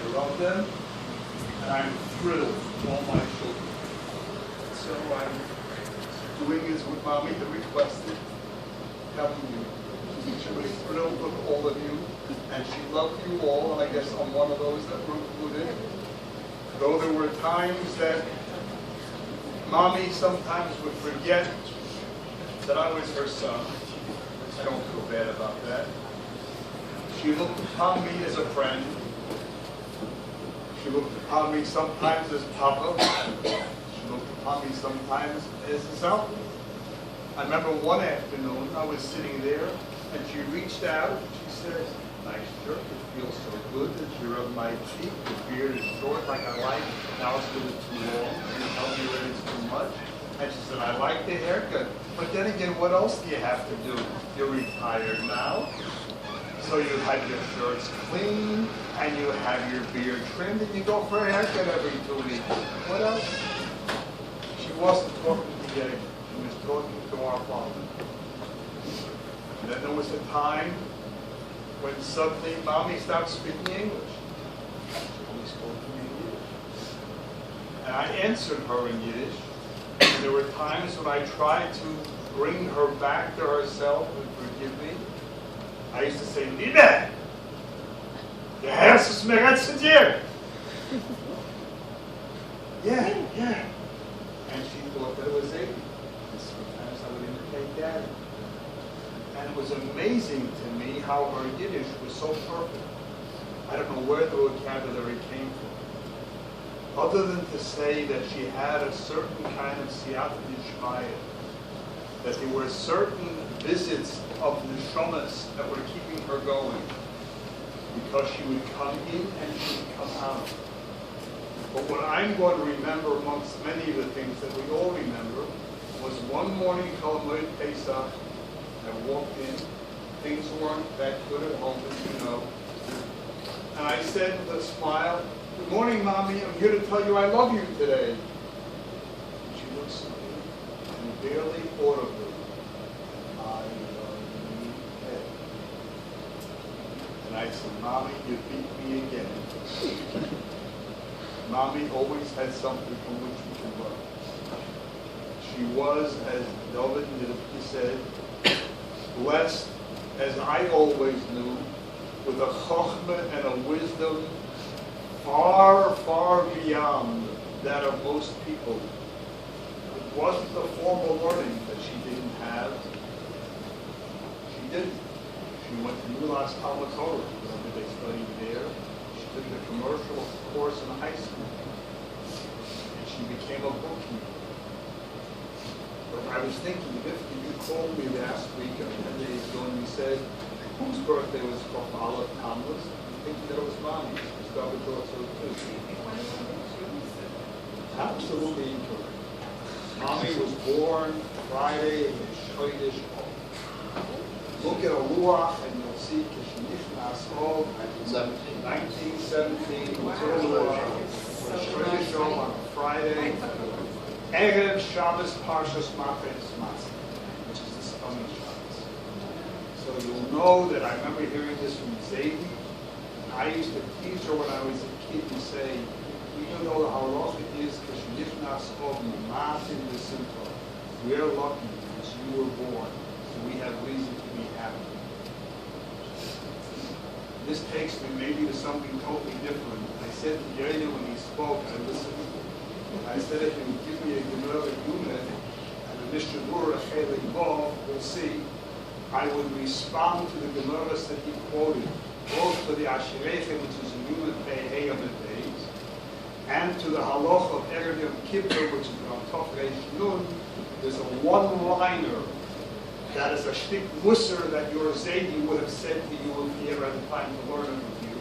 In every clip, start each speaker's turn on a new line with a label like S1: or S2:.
S1: love them, and I'm thrilled with all my children. So I'm doing this with Mommy that requested, helping you. She was thrilled with all of you, and she loved you all, and I guess I'm one of those that were included. Though there were times that Mommy sometimes would forget that I was her son. I don't feel bad about that. She looked upon me as a friend. She looked upon me sometimes as Papa. She looked upon me sometimes as his uncle. I remember one afternoon I was sitting there and she reached out and she said, "Nice shirt, it feels so good that you're of my cheek. The beard is short like I like. Now it's a little too long. You tell me that it's too much." And she said, "I like the haircut. But then again, what else do you have to do? You're retired now. So you have your shirts clean, and you have your beard trimmed, and you go for a haircut every 2 weeks. What else?" She wasn't talking to Yale. She was talking to our father. And then there was a time when suddenly Mommy stopped speaking English. She only spoke to me in Yiddish. And I answered her in Yiddish. And there were times when I tried to bring her back to herself and forgive me. I used to say, "Liebe, the house is Rebbetzin here." Yeah. And she thought that it was 80. And sometimes I would imitate Daddy. And it was amazing to me how her Yiddish was so perfect. I don't know where the vocabulary came from. Other than to say that she had a certain kind of siyata d'shmaya, that there were certain visits of neshamas that were keeping her going, because she would come in and she would come out. But what I'm going to remember amongst many of the things that we all remember was one morning called Moed Pesach. I walked in, things weren't that good at home, as you know, and I said with a smile, "Good morning, Mommy, I'm here to tell you I love you today." And she looks at me and barely audibly, "I love you, Ed." And I said, "Mommy, you beat me again." Mommy always had something from which we can learn. She was, as David Nidovki said, blessed, as I always knew, with a chokhmah and a wisdom far, far beyond that of most people. It wasn't the formal learning that she didn't have. She didn't. She went to Mulas Talmud Torah, whenever they studied there. She took the commercial course in high school. And she became a bookkeeper. But I was thinking, if you called me last week or 10 days ago and you said, whose birthday was called Olive Tomlis? I'm thinking that it was Mommy's. David thought so too. Absolutely incorrect. Mommy was born Friday in Shoidish. Look at a Luach and you'll see Kishnish Nasol, 1917. Shoidish on a Friday. Erev Shabbos Parshas Mafetz Matzah, which is the stomach Shabbos. So you'll know that I remember hearing this from Zadie. I used to teach her when I was a kid and say, even though the halacha is Kishnichnas of Matin the Simcha, we're lucky because you were born, so we have reason to be happy. This takes me maybe to something totally different. I said to Yoda when he spoke, I listened. I said if you give me a Gemara unit and a Mishnah Chelik Vav, we'll see, I would respond to the Gemaras that he quoted, both to the Asherechem, which is a unit Pei of the days, and to the Haloch of Erev Yom Kippur, which is on Tov Reish Nun. There's a one-liner that is a shtik musar that your Zadie would have said to you if he ever had the time to learn it with you.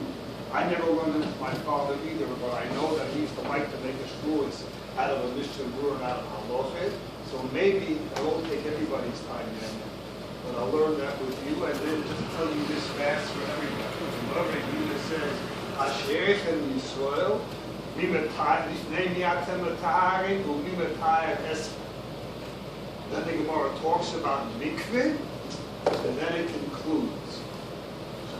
S1: I never learned it with my father either, but I know that he used to like to make a shtuas out of a Mishnah and out of Halochet. So maybe I won't take everybody's time then, but I'll learn that with you, and then just to tell you this fast for everybody. Whatever the unit says, Asherechem Yisrael, Name Yatem Ataharim, Umimatayat Esra. Then the Gemara talks about mikveh, and then it concludes. So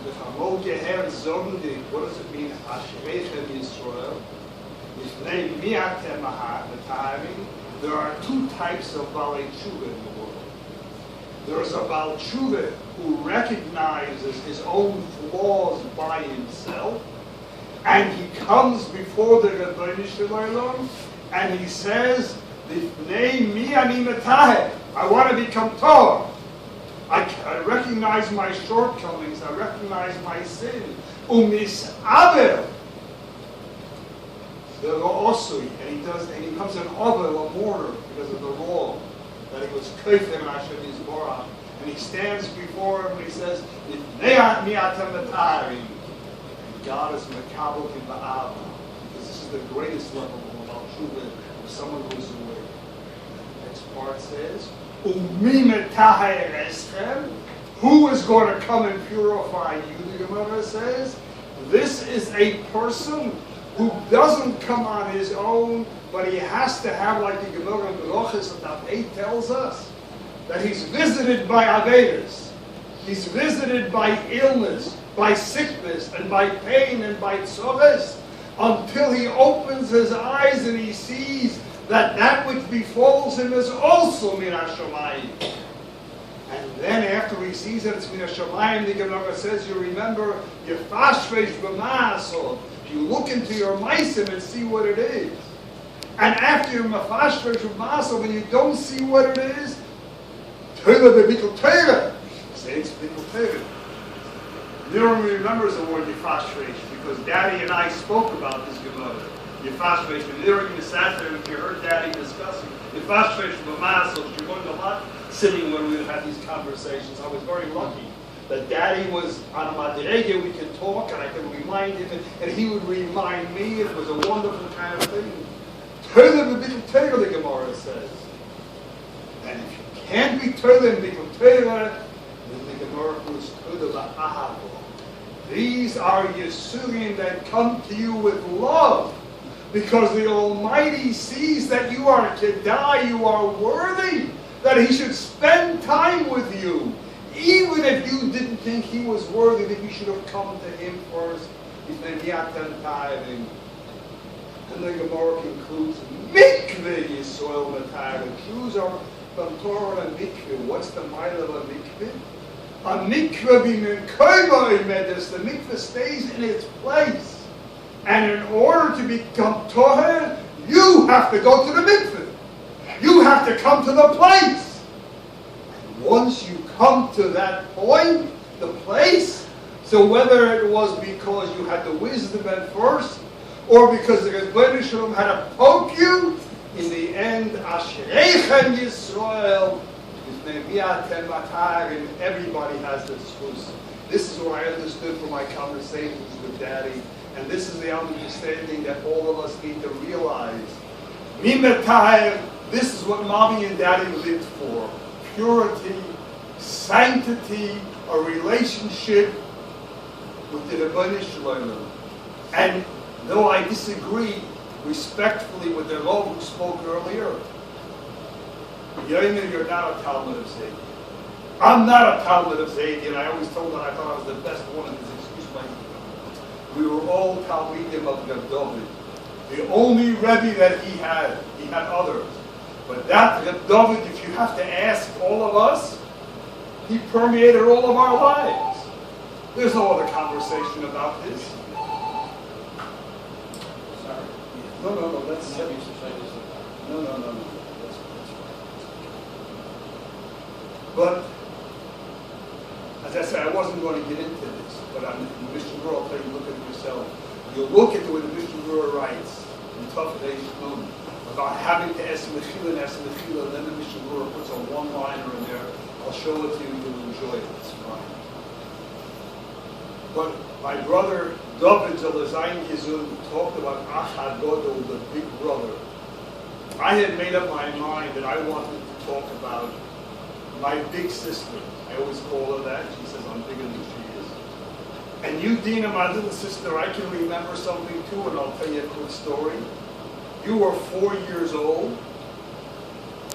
S2: What does it mean? Ashreichem Yisrael. There are two types of Balei Tshuva in the world. There is a Baal Tshuva who recognizes his own flaws by himself, and he comes before the Rebbetzin Libby and he says, I want to become Torah. I recognize my shortcomings. I recognize my sin. Abel. And he becomes an Abel, a mourner, because of the wrong that he was kafir and Hashem Yisborah. And he stands before him and he says, and God is Mekabel in Ba'ava. Because this is the greatest level of Tshuva of someone who is away. The next part says, who is going to come and purify you? The Gemara says, this is a person who doesn't come on his own, but he has to have, like the Gemara in Berachos of 8 tells us, that he's visited by Avedas. He's visited by illness, by sickness, and by pain, and by tzores, until he opens his eyes and he sees that which befalls him is also min hashamayim. And then after he sees that it's min hashamayim, the Gemara says, you remember, you fashresh b'ma'asod. You look into your meisim and see what it is. And after your mafashresh b'ma'asod, when you don't see what it is, Teila bebitul teira. Say it's bitul teira. Miriam remembers the word yifashresh because Daddy and I spoke about this Gemara. Yifashresh, and Miriam sat there and you heard Daddy discussing Yifashresh b'ma'asod. She learned a lot sitting when we had these conversations. I was very lucky that Daddy was on a madrege, we could talk and I could remind him and he would remind me. It was a wonderful kind of thing. Teila bebitul teira, the Gemara says. And if you can't be Teila bebitul teira, then the Gemara was Teila ba'ahava. These are Yisurim that come to you with love, because the Almighty sees that you are Kedai, you are worthy, that He should spend time with you. Even if you didn't think He was worthy, that you should have come to Him first. And the Gemara concludes, Mikveh Yisrael Matayr. The Jews are from Torah and Mikveh. What's the mile of a Mikveh? A Mikveh b'min koyba imedus. The Mikveh stays in its place. And in order to become Torah, you have to go to the Mikveh. You have to come to the place. And once you come to that point, the place, so whether it was because you had the wisdom at first, or because the Rebbetzin Libby had to poke you, in the end, Ashreichem Yisrael, and everybody has this truth. This is what I understood from my conversations with Daddy, and this is the understanding that all of us need to realize. This is what Mommy and Daddy lived for. Purity, sanctity, a relationship with the Rebbetzin Libby. And though I disagree respectfully with the Rav who spoke earlier, Yomer, you're not a Talmud of Zaydi. I'm not a Talmud of Zaydi, and I always told him I thought I was the best one in his excuse my ego. We were all Talmidim of Reb David. The only Rebbe that he had others. But that Reb David, if you have to ask all of us, he permeated all of our lives. There's no other conversation about this.
S3: Sorry.
S2: No, that's... No. But, as I said, I wasn't going to get into this, but I'm the Mishnah I'll tell you, look at it yourself. You look at what the Mishnah writes in Tov Dei Shlum about having to ask Mechila, and then the Mishnah puts a one-liner in there. I'll show it to you, you'll enjoy it, it's fine. But my brother, David Zelazayin Gizun, talked about Achad Godol, the big brother. I had made up my mind that I wanted to talk about my big sister. I always call her that. She says I'm bigger than she is. And you, Dina, my little sister, I can remember something too, and I'll tell you a quick story. You were 4 years old,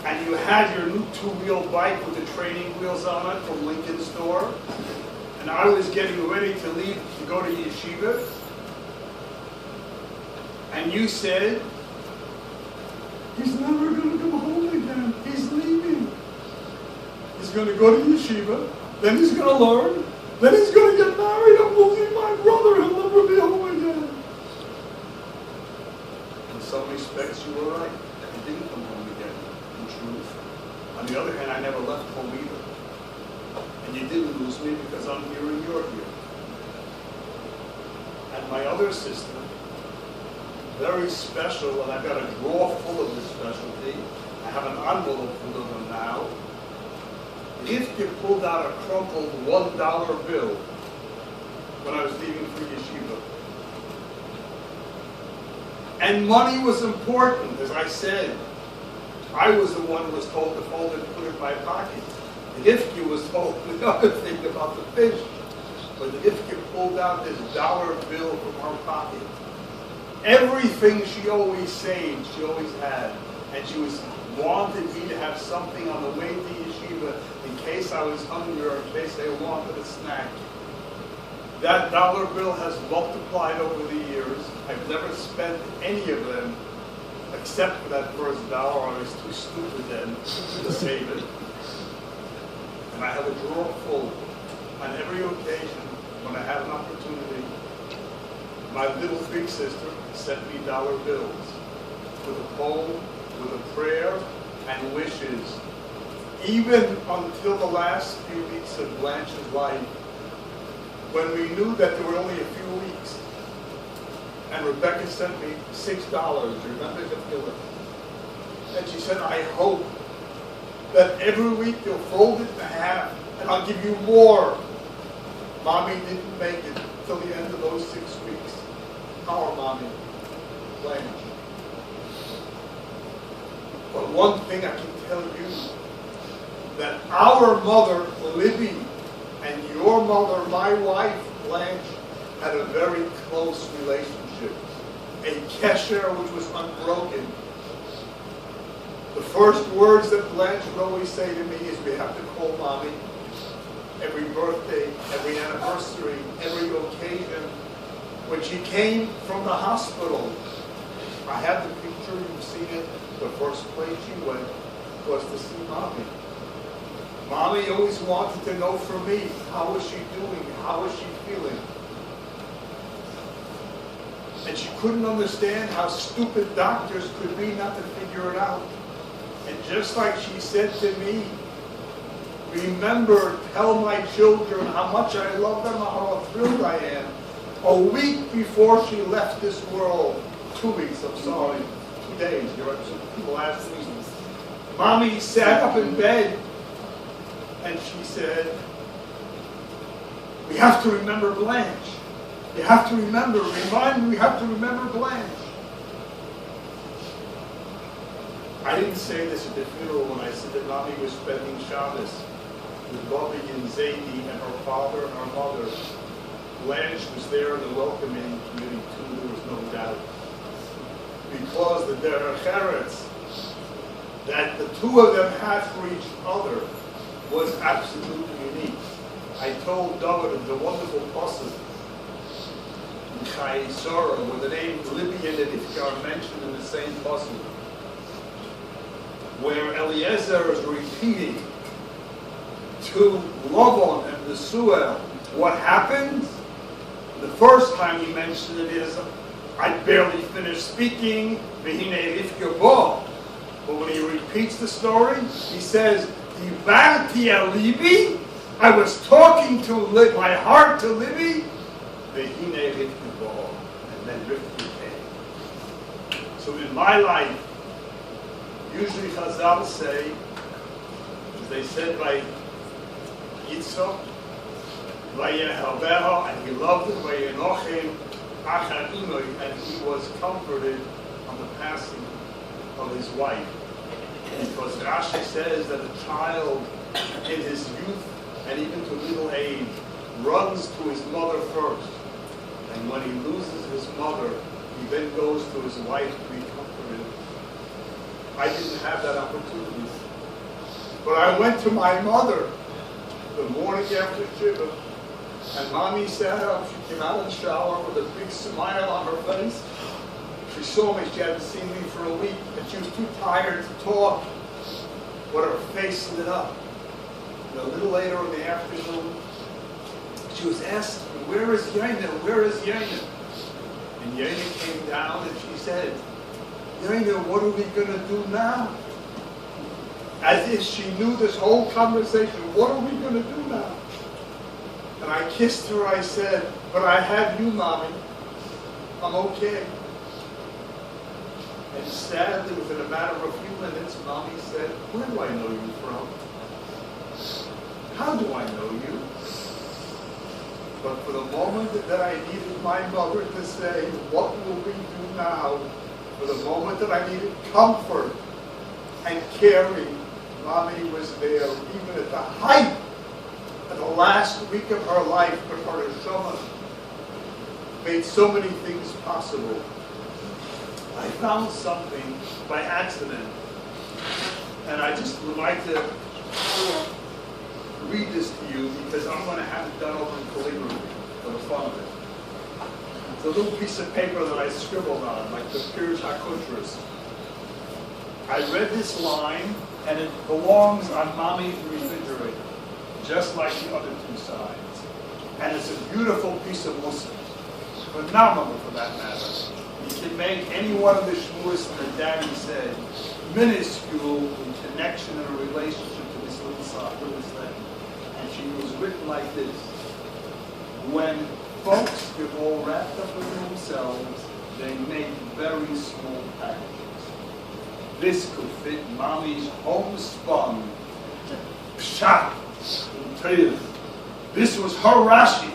S2: and you had your new two-wheel bike with the training wheels on it from Lincoln store. And and I was getting ready to leave to go to yeshiva, and you said, he's never going to come home again. He's leaving. He's going to go to yeshiva, then he's going to learn, then he's going to get married. I'm losing my brother. He'll never be home again. In some respects, you were right. He didn't come home again, in truth. On the other hand, I never left home either. And you didn't lose me because I'm here and you're here. And my other sister, very special, and I've got a drawer full of this specialty. I have an envelope full of them now. If you pulled out a crumpled $1 bill when I was leaving for yeshiva. And money was important, as I said. I was the one who was told to fold it and put it in my pocket. The Ifke was told the other thing about the fish. But the Ifke pulled out this $1 bill from her pocket. Everything she always saved, she always had. And she wanted me to have something on the way to yeshiva in case I was hungry or in case I wanted a snack. That $1 bill has multiplied over the years. I've never spent any of them except for that first $1. I was too stupid then to save it. And I have a drawer full. On every occasion, when I have an opportunity, my little big sister sent me $1 bills with a poem, with a prayer, and wishes. Even until the last few weeks of Blanche's life, when we knew that there were only a few weeks, and Rebecca sent me $6. Remember the bill? And she said, I hope that every week you'll fold it in half, and I'll give you more. Mommy didn't make it till the end of those 6 weeks. Our mommy, Blanche. But one thing I can tell you, that our mother, Libby, and your mother, my wife, Blanche, had a very close relationship. A kesher which was unbroken. The first words that Blanche would always say to me is, we have to call Mommy. Every birthday, every anniversary, every occasion. When she came from the hospital, I have the picture, you've seen it. The first place she went was to see Mommy. Mommy always wanted to know from me, how was she doing? How was she feeling? And she couldn't understand how stupid doctors could be not to figure it out. And just like she said to me, remember, tell my children how much I love them, how thrilled I am. A week before she left this world, 2 weeks, I'm sorry, 2 days, you're right, the last week. Mommy sat up in bed and she said, we have to remember Blanche. You have to remember, remind me, we have to remember Blanche. I didn't say this at the funeral when I said that Mommy was spending Shabbos with Rabbi and Zaidi and her father and her mother. Blanche was there in the welcoming committee too, there was no doubt. Because the derech eretz that the two of them had for each other was absolutely unique. I told David of the wonderful pasuk in Chai Sora, where the name Libby and Edifka are mentioned in the same pasuk, where Eliezer is repeating to Lavan and the Seudah what happened. The first time he mentioned it is, I barely finished speaking, V'hinei Rivka bo. But when he repeats the story, he says, Divarti el Libby, I was talking to my heart to Libby, V'hinei Rivka bo. And then Rivka came. So in my life, usually Chazal say, as they said by Yitzchak, and he loved him, and he was comforted on the passing of his wife. Because Rashi says that a child in his youth and even to middle age runs to his mother first. And when he loses his mother, he then goes to his wife to be comforted. I didn't have that opportunity. But I went to my mother the morning after Shiva, And Mommy sat up. She came out of the shower with a big smile on her face. She saw me. She hadn't seen me for a week, and she was too tired to talk. But her face lit up. And a little later in the afternoon, she was asking, "Where is Jonah? Where is Jonah?" And Jonah came down and she said, "Jonah, what are we going to do now?" As if she knew this whole conversation. What are we going to do now? And I kissed her. I said, "But I have you, Mommy. I'm okay." And sadly, within a matter of a few minutes, Mommy said, "Where do I know you from? How do I know you?" But for the moment that I needed my mother to say, "What will we do now?" For the moment that I needed comfort and caring, Mommy was there, even at the height of the last week of her life, but her neshama made so many things possible. I found something by accident, and I just would like to read this to you because I'm going to have it done over in calligraphy for the fun of it. It's a little piece of paper that I scribbled on, like the Pirush HaKutras. I read this line, and it belongs on Mommy's refrigerator, just like the other two sides. And it's a beautiful piece of mussar, phenomenal for that matter. You can make any one of the shmuas that Daddy said minuscule in connection and a relationship to this little thing. And she was written like this: when folks get all wrapped up in themselves, they make very small packages. This could fit Mommy's homespun pshat and This was her Rashi,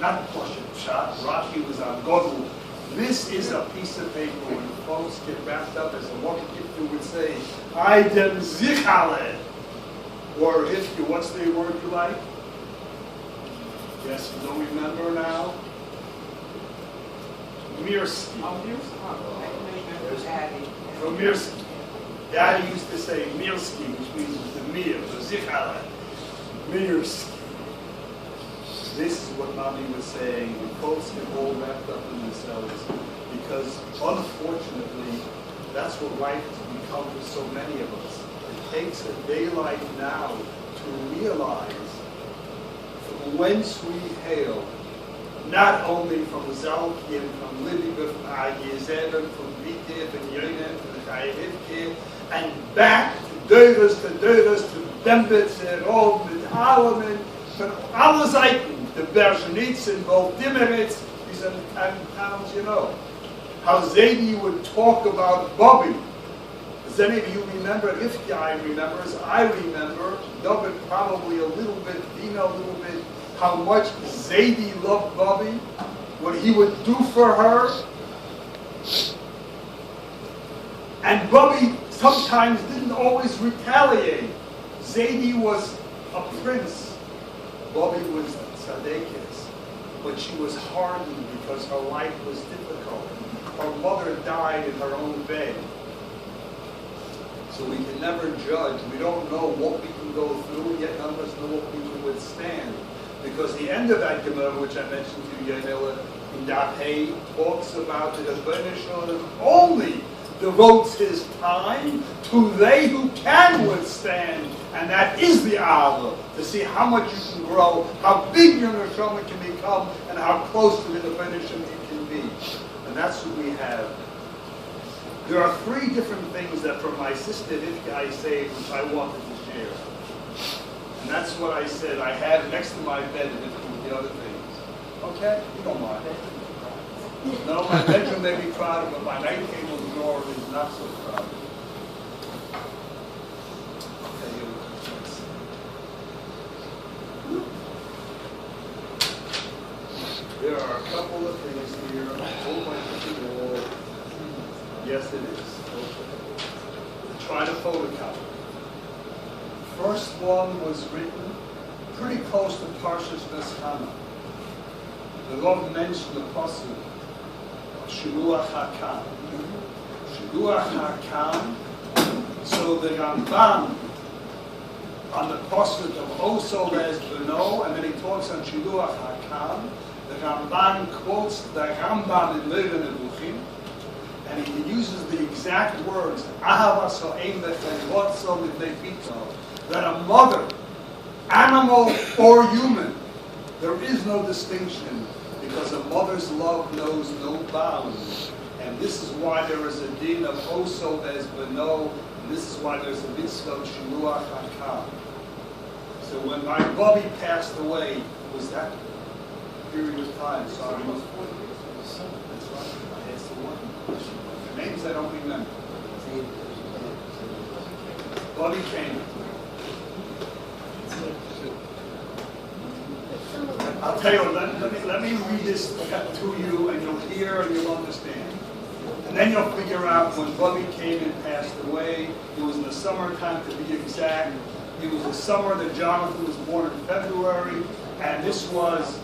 S2: not Pashut pshat. Rashi was on Godel. This is a piece of paper when folks get wrapped up, as a woman would say, "I dem zichale." Or if you, what's the word you like? Yes, you don't remember now? Mirski. From Mirski. Daddy used to say Mirski, which means the mir, the zichale. Mirski. This is what Mommy was saying, when folks get all wrapped up in themselves, because unfortunately, that's what life has become for so many of us. It takes a day like now to realize from whence we hail, not only from Zalki and from Libby, but from Agiyazed and from Vitiv and Jonah and from Chayevivke, and back to Döres, to Dembitz, and Rov, and Alaman, from alle Seiten. The Berzhenitz and Voldimeritz, these are the kind of towns you know. How Zadie would talk about Bobby. Does any of you remember? If I remembers, I remember, David probably a little bit, Dina a little bit, how much Zadie loved Bobby, what he would do for her. And Bobby sometimes didn't always retaliate. Zadie was a prince. Bobby was tzadekis, but she was hardened because her life was difficult. Her mother died in her own bed. So we can never judge. We don't know what we can go through, yet none of us know what we can withstand. Because the end of that Gemara, which I mentioned to you, in Daf Hey, talks about that Rebbetzin Libby only devotes his time to they who can withstand, and that is the Ava, to see how much you can grow, how big your neshama can become, and how close to the definition you can be. And that's what we have. There are three different things that from my sister Ivka I say, which I wanted to share. And that's what I said I had next to my bed with the other things. Okay? You don't mind. No, my bedroom may be crowded, but my night table drawer is not so crowded. There are a couple of things here. Oh my God. Yes, it is. Okay. Try to photocopy. First one was written pretty close to Parshas Veshana. The Lord mentioned the pasuk Shiluach HaKam. Shiluach HaKam. So the Rambam on the pasuk of Oso as Beno, and then he talks on Shiluach Hakam. The Ramban quotes the Rambam in Lev Nevuchim, and he uses the exact words Ahavas Ha'em V'Chelotzo L'Bnei Pito, that a mother, animal or human, there is no distinction because a mother's love knows no bounds. And this is why there is a din of Oso as Beno, and this is why there's a mitzvah of Shiluach Hakam. So when my Rabbi passed away, it was that period of time. Sorry. Almost 40 years. That's right. I asked the one. The names I don't remember. Bobby came. I'll tell you, let me read this to you, and you'll hear and you'll understand. And then you'll figure out when Bobby came and passed away, it was in the summertime to be exact. It was the summer that Jonathan was born in February, and this was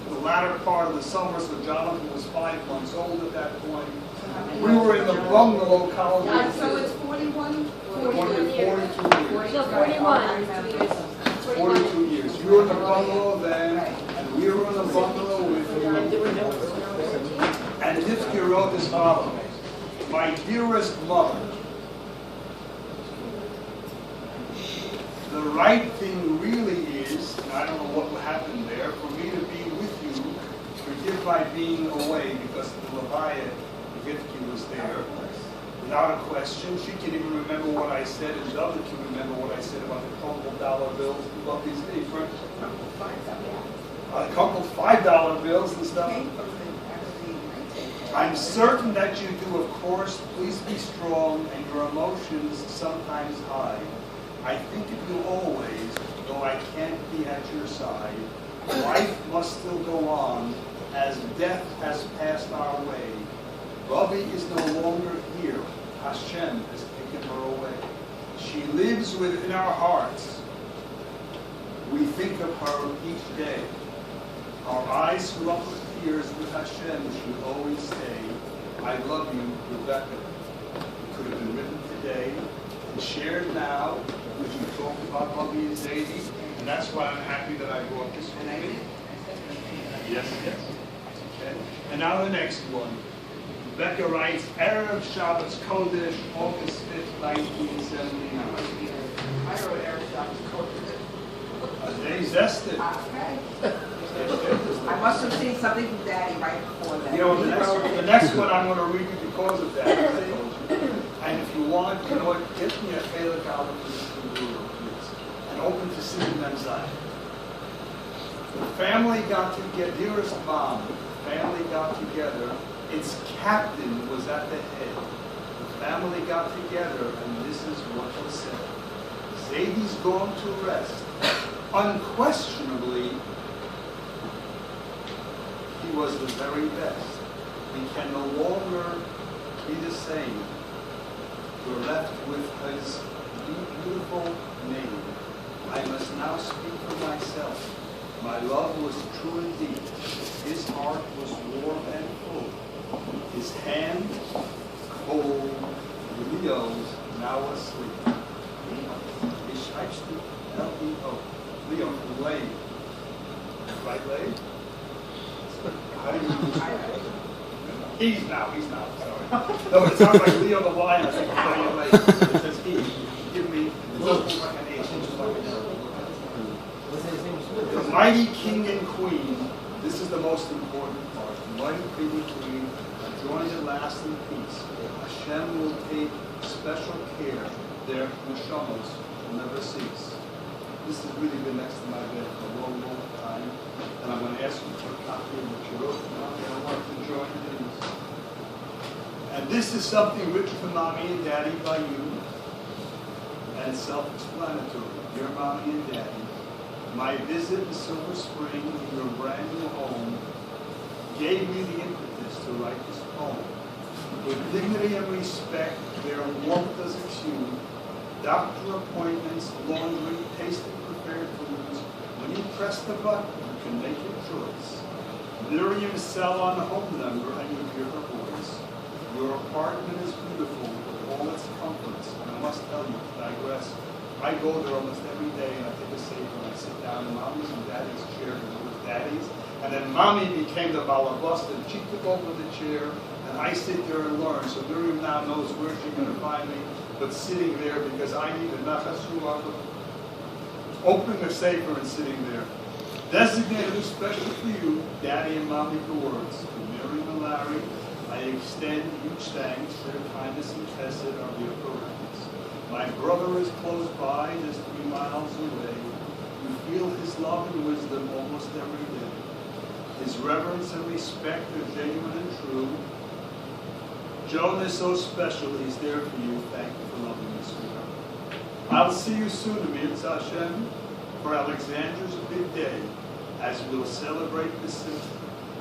S2: the latter part of the summer, so Jonathan was 5 months old at that point. We were in the bungalow colony.
S3: So it's 41?
S2: 42 years.
S3: So 41.
S2: 42 years. You were in the bungalow then, and we were in the bungalow with you. And Hifki wrote as follows: My dearest mother, the right thing really is, and I don't know what happened there, for me to be with you, forgive my being away, because the Leviah, Hifki was there. Without a question, she can even remember what I said, and the other can remember what I said about the crumpled dollar bills. You love these days, right? Crumpled $5 bills and stuff. I'm certain that you do, of course. Please be strong, and your emotions sometimes hide. I think of you always, though I can't be at your side. Life must still go on, as death has passed our way. Rabbi is no longer here. Hashem has taken her away. She lives within our hearts. We think of her each day. Our eyes fill up with tears with Hashem should always say, I love you, Rebecca. It could have been written today and shared now, because we talked about Rabbi and Zadie, and that's why I'm happy that I brought this with me. Yes. Okay. And now the next one. Rebecca writes, Erev Shabbos Kodesh, August 5th, 1979.
S3: I wrote Erev Shabbos Kodesh.
S2: A day zested.
S3: Okay. I must have seen something from Daddy right before that.
S2: You know, the next one I'm going to read you because of that, as I told you. And if you want, you know what, get me a Chelik album for this computer, please. And open to Seudah Menzion. The family got together, dearest mom, the family got together. Its captain was at the head. The family got together, and this is what was said. Zadie's gone to rest. Unquestionably, he was the very best. We can no longer be the same. We're left with his beautiful name. I must now speak for myself. My love was true indeed. His heart was warm and full. His hand cold. Leo's now asleep. Ich schreibst du L-E-O. Leo, Lay. Right, Lay? How do you He's now, sorry. No, it sounds like Leo the Lion. I think I'll you later. It says he. Give me local recognition. The mighty king and queen, this is the most important part. The mighty king and queen are joined at last in peace. Hashem will take special care. Their neshamos will never cease. This has really been next to my bed for a long, long time. And I'm going to ask you for a copy of what you wrote. And I want to join in. And this is something written to Mommy and Daddy by you. And self-explanatory. Dear Mommy and Daddy, my visit in Silver Spring, your brand new home, gave me the impetus to write this poem. With dignity and respect, their warmth does exude. Doctor appointments, laundry, tasting prepared foods. When you press the button, you can make your choice. Miriam's cell on the home number, and you hear her voice. Your apartment is beautiful with all its comforts, and I must tell you, to digress, I go there almost every day and I take a sefer and I sit down in mommy's and daddy's chair and it was daddy's. And then mommy became the balabasta and she took over the chair and I sit there and learn. So Miriam now knows where she's going to find me, but sitting there because I need a nachas ruach, opening a sefer and sitting there. Designated especially for you, Daddy and Mommy Gewirtz, to Miriam and Larry, I extend huge thanks for their kindness and chesed on the occurrence. My brother is close by, just 3 miles away. You feel his love and wisdom almost every day. His reverence and respect are genuine and true. Jonah is so special, he's there for you. Thank you for loving me, sweetheart. I'll see you soon, Amir Hashem, for Alexander's big day, as we'll celebrate the Seudah.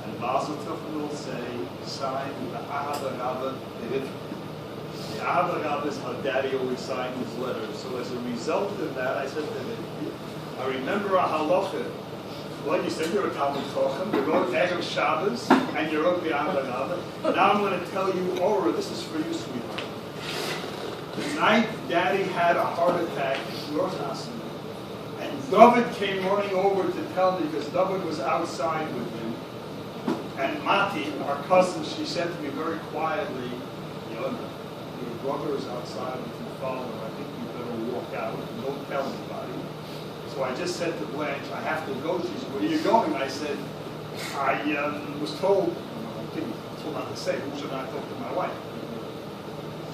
S2: And Mazel Tov will say, signed with the Ahava Rabba. The Ahava Rabba is how Daddy always signed his letters. So as a result of that, I said to him, I remember a halacha. Well, you said you're a Talmud Chacham, you wrote Erev Shabbos, and you wrote the Ahava Rabba. Now I'm going to tell you, Ora, this is for you, sweetheart. The night Daddy had a heart attack in your house, and David came running over to tell me because David was outside with him. And Mati, our cousin, she said to me very quietly, Jonah, your brother is outside with your father. I think you better walk out and don't tell anybody. So I just said to Blanche, I have to go. She said, where are you going? I said, I was told, told not to say, who should I talk to my wife?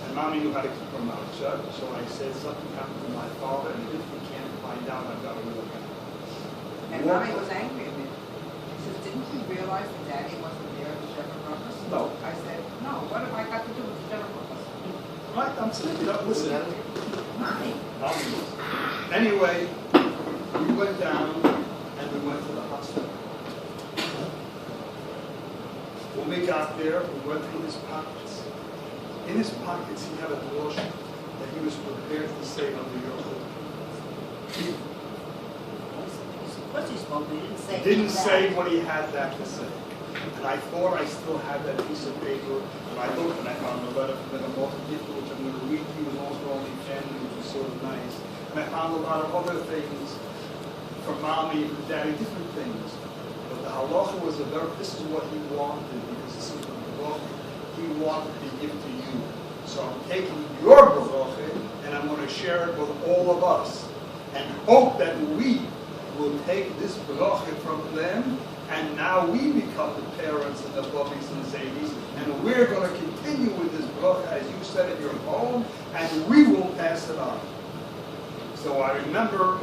S2: And Mommy knew how to keep her mouth shut. So I said, something happened to my father, and if we can't find out, I've got to look at it.
S3: And Mommy was angry at me. She says, didn't you realize that Daddy wasn't there at the Shepherd Brothers?
S2: No.
S3: I said, no, what have I got to do with the Shepherd Brothers?
S2: Right, I'm saying, you don't listen.
S3: Mommy.
S2: Anyway, we went down and we went to the hospital. When we got there, we went through his pockets. In his pockets, he had a lotion that he was prepared to say under your hood.
S4: What's he supposed to do?
S2: He didn't say what he had that to say. And I thought I still had that piece of paper. And I looked and I found a letter from the gift, which I'm going to read to you, was also only family, which was sort of nice. And I found a lot of other things from Mommy, from Daddy, different things. But the halacha was this is what he wanted, because this is the halacha he wanted to give to you. So I'm taking your halacha and I'm going to share it with all of us. And hope that we will take this bracha from them, and now we become the parents and the bubbies and the zadis, and we're going to continue with this bracha as you said in your home, and we will pass it on. So I remember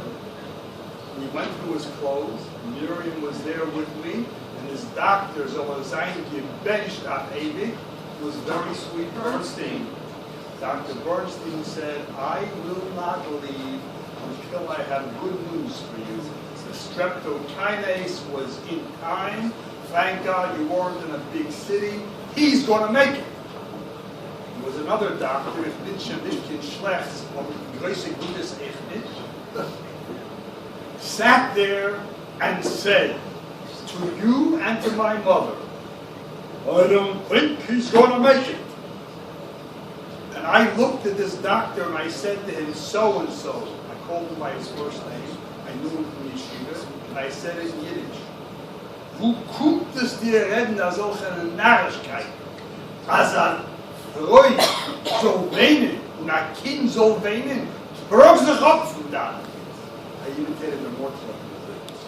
S2: we went through his clothes. Miriam was there with me, and his doctor, was very sweet. Bernstein. Dr. Bernstein said, I will not leave until I have good news for you. The streptokinase was in time. Thank God you weren't in a big city. He's going to make it. There was another doctor, sat there and said to you and to my mother, I don't think he's going to make it. And I looked at this doctor and I said to him, so-and-so. I called him by his first name. I knew him from Yeshiva. And I said in Yiddish, Wo kommt es dir reden a solche Narrigkeit? Als Freund soll weinen und ein Kind soll weinen, brauch sich ab von da. I imitated the more so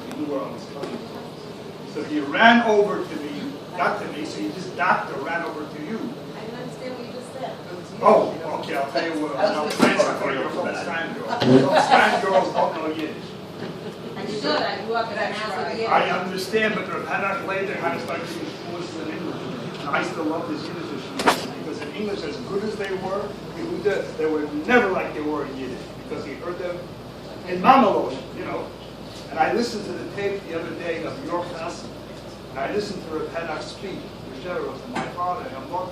S2: he knew where I was coming from. So he ran over to me, got to me, so this doctor ran over to you.
S4: I didn't understand what you just said.
S2: Oh, okay, I'll tell you what. I'll translate for you from Stein girls. Stein girls don't know Yiddish.
S4: I should. I grew up in a house with
S2: I understand, but Rebbetzin later had to start using English in English. And I still love this Yiddish because in English, as good as they were, they were never like they were in Yiddish because he heard them in Mamalosh, you know. And I listened to the tape the other day of your class, and I listened to Rebbetzin speak, my father, and I'm not.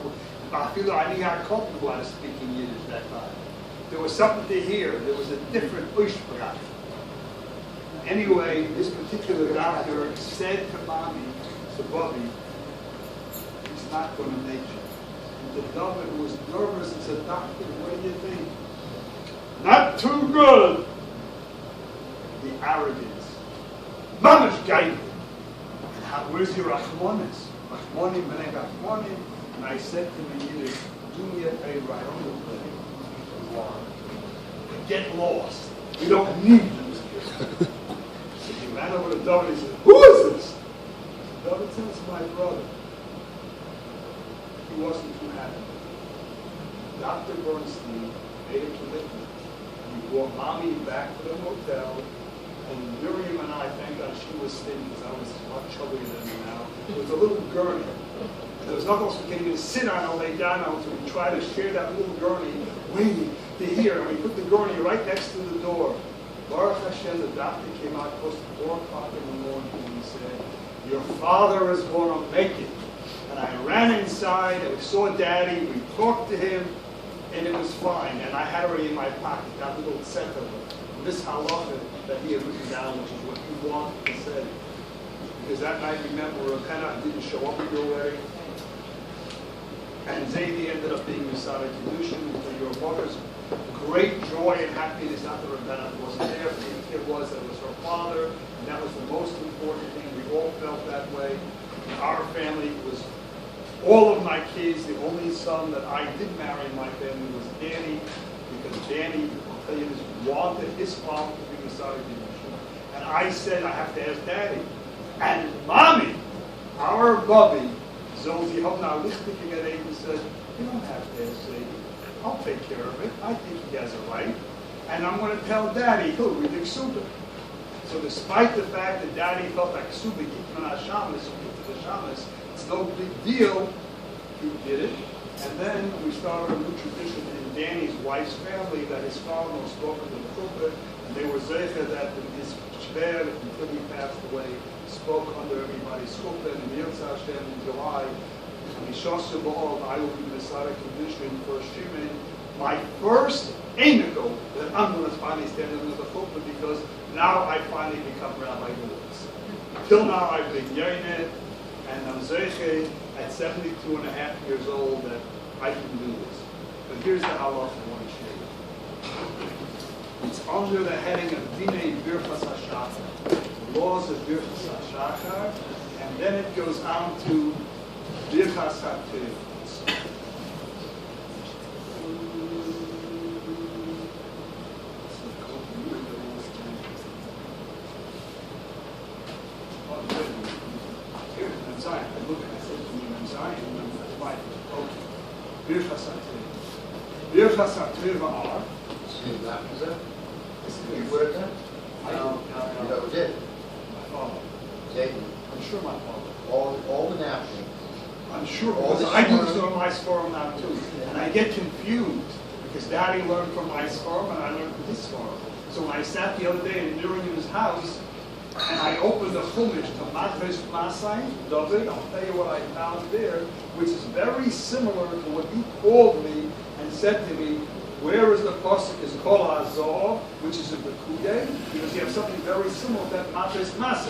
S2: I feel I didn't get comfortable out of speaking Yiddish that time. There was something to hear. There was a different Ushprach. Anyway, this particular doctor said to Mommy, to Bubby, he's not going to make it. And the doctor was nervous and said, Doctor, what do you think? Not too good. the arrogance. Mamash Gaiva. Where's your Rachmanis? Rachmanim b'nei Rachmanim. And I said to him in Yiddish, do me a favor, I don't know where. Get lost. We don't need them here. So he ran over to David and he said, who is this? David said, it's my brother. He wasn't too happy. Dr. Bernstein made a commitment. He brought mommy back to the hotel, and Miriam and I, thank God she was thin because I was a lot chubbier than me now. It was a little gurney. There was nothing else we could even sit on or lay down on, so we tried to share that little gurney, waiting to hear. And we put the gurney right next to the door. Baruch Hashem, the doctor came out close to 4 o'clock in the morning, and he said, your father is going to make it. And I ran inside, and we saw Daddy, we talked to him, and it was fine. And I had already in my pocket that little center of this halacha that he had written down, which is what he wanted to say. Because that night, remember, Rav didn't show up at your wedding. And Zadie ended up being Masada Kedushin for your mother's great joy and happiness. Not that Rav wasn't there, but it was her father, and that was the most important thing. We all felt that way. In our family, it was all of my kids. The only son that I did marry in my family was Danny, because Danny, I'll tell you this, wanted his father to be Masada Kedushin. And I said, I have to ask Daddy. And Mommy, our Bubby, Zozi Hovna, was thinking at 8 and said, you don't have to ask Zadie. I'll take care of it. I think he has a right. And I'm going to tell Daddy, he'll read the Seudah. So despite the fact that Daddy felt like Seudah, Gitman HaShamas, to the Shamas, it's no big deal, he did it. And then we started a new tradition in Danny's wife's family that his father was spoken to the pulpit, and they were zeicha that his shver, until he passed away, spoke under everybody's pulpit, and Yirtzeh Hashem in July. And Mishashu Ba'al, I will be the Masada Kedushin for Shimon. My first amigo that I'm going to finally stand under the pulpit because now I finally become Rabbi Gewirtz. Till now I've been Yaineh, and I'm zeicha at 72 and a half years old that I can do this. But here's the halacha I want to share. It's under the heading of Dinei Birchas HaShachar, the laws of Birchas HaShachar, and then it goes on to Birchas HaTev. Birchas HaTev are.
S5: You were there?
S2: No.
S5: No, you did.
S2: My father.
S5: Jake,
S2: I'm sure my father.
S5: all the napkins.
S2: I'm sure,
S5: All
S2: because
S5: the
S2: I do
S5: sperm.
S2: some of my sperm now too. And I get confused, because Daddy learned from my sperm and I learned from his sperm. So when I sat the other day in Miriam's house, and I opened the Chumash to Matres Masai, David, I'll tell you what I found there, which is very similar to what you called me and said to me, where is the pasuk is Kol HaZor, which is in the Kudei, because you have something very similar to that Matres Masai.